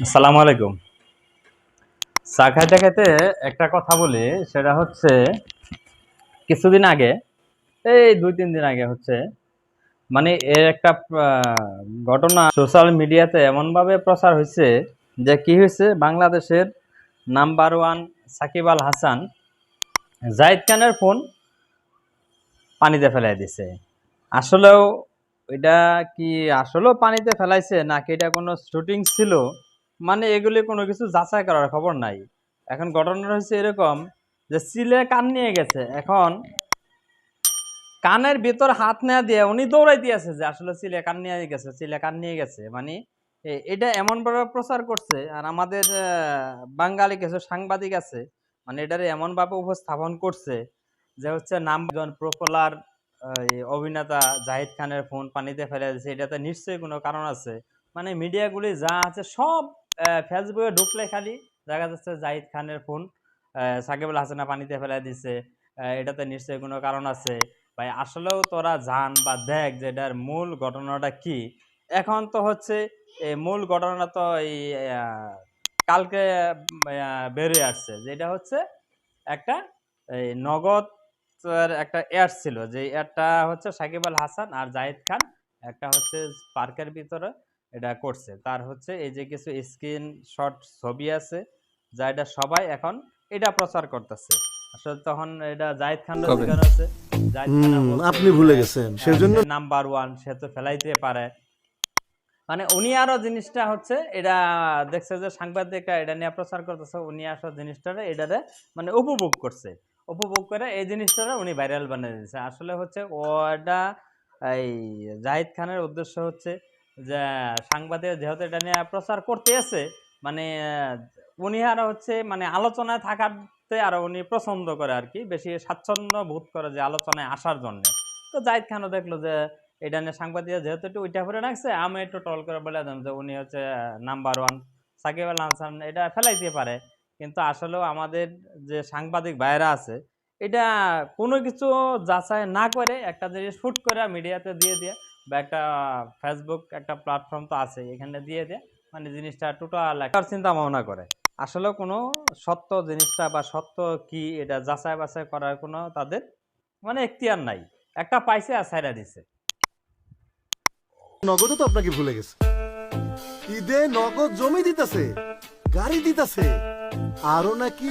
আসসালামু আলাইকুম। চা খাইতে খাইতে একটা কথা বলি, সেটা হচ্ছে কিছুদিন আগে, এই ২-৩ দিন আগে হচ্ছে মানে এর একটা ঘটনা সোশ্যাল মিডিয়াতে এমনভাবে প্রচার হয়েছে যে কি হয়েছে, বাংলাদেশের নাম্বার ওয়ান সাকিব আল হাসান জাহিদ খানের ফোন পানিতে ফেলাই দিছে। আসলেও এটা কি আসলেও পানিতে ফেলাইছে নাকি এটা কোনো শুটিং ছিল, মানে এগুলি কোনো কিছু যাচাই করার খবর নাই। এখন ঘটনাটা হচ্ছে এরকম যে সিলে কান নিয়ে গেছে, এখন কানের ভিতর হাত নেওয়া দিয়ে উনি দৌড়াইতে আছে যে আসলে সিলে কান নিয়ে গেছে, সিলে কান নিয়ে গেছে, মানে এটা এমন ভাবে প্রচার করছে। আর আমাদের বাঙালি কিছু সাংবাদিক আছে, মানে এটারে এমন ভাবে উপস্থাপন করছে যে হচ্ছে নাম প্রপোলার অভিনেতা জাহিদ খানের ফোন পানিতে ফেলে দিয়েছে, এটাতে নিশ্চয়ই কোনো কারণ আছে। মানে মিডিয়াগুলি যা আছে সব ফেসবুকে ঢুকলে খালি দেখা যাচ্ছে জাহিদ খানের ফোন সাকিব আল হাসানা পানিতে ফেলে দিছে, এটাতে নিশ্চয়ই কোনো কারণ আছে। ভাই আসলেও তোরা জান বা দেখ যে এটার মূল ঘটনাটা কি। এখন তো হচ্ছে এই মূল ঘটনা তো এই কালকে বেরিয়ে আসছে, যেটা হচ্ছে একটা এই নগদ একটা অ্যাড ছিল, যে অ্যাডটা হচ্ছে সাকিব আল হাসান আর জাহিদ খান একটা হচ্ছে পার্কের ভিতরে এটা করছে। তার হচ্ছে এই যে কিছু স্ক্রিন শট ছবি আছে, যা এটা সবাই এখন এটা প্রচার করতেছে। আসলে তখন এটা জাহিদ খানরা কবে? জিজ্ঞাসা হচ্ছে, জাহিদ খান বলছে আপনি ভুলে গেছেন সেজন্য সে নাম্বার ওয়ান, সে তো ফেলাইতে পারে। মানে উনি আরো জিনিসটা হচ্ছে এটা দেখছে যে সাংবাদিকরা এটা নিয়ে প্রচার করতেছে, উনি আসলে জিনিসটারে এটারে মানে উপভোগ করছে, উপভোগ করে এই জিনিসটারে উনি ভাইরাল বানিয়ে দিয়েছে। আসলে হচ্ছে ওটা এই জাহিদ খানের উদ্দেশ্য হচ্ছে যে সাংবাদিক যেহেতু এটা নিয়ে প্রচার করতে আছে, মানে উনি আরো হচ্ছে মানে আলোচনায় থাকাতে আরো উনি পছন্দ করে আর কি, বেশি স্বাচ্ছন্দ্য বোধ করে যে আলোচনায় আসার জন্য। তো জাহিদ খানও দেখলো যে এটা নিয়ে সাংবাদিক যেহেতু একটু ওইটা করে রাখছে, আমি একটু টল করে বলে দিলাম যে উনি হচ্ছে নাম্বার ওয়ান সাকিব আল হাসান, এটা ফেলাইতে পারে। কিন্তু আসলেও আমাদের যে সাংবাদিক ভাইয়েরা আছে, এটা কোনো কিছু যাচাই না করে একটা জিনিস শুট করে মিডিয়াতে দিয়ে দিয়ে, বা একটা ফেসবুক একটা প্ল্যাটফর্ম তো আছে এখানে দিয়ে দিয়ে, মানে জিনিসটা টোটাল একটা চিন্তা ভাবনা করে। আসলে কোনো সত্য জিনিসটা বা সত্য কি এটা যাচাই বাছাই করার কোনো তাদের মানে এখতিয়ার নাই, একটা পাইছে আর ছাইড়া দিছে। নগদও তো আপনাকে ভুলে গেছে। ঈদে নগদ জমি দিতেছে, গাড়ি দিতেছে, আরো নাকি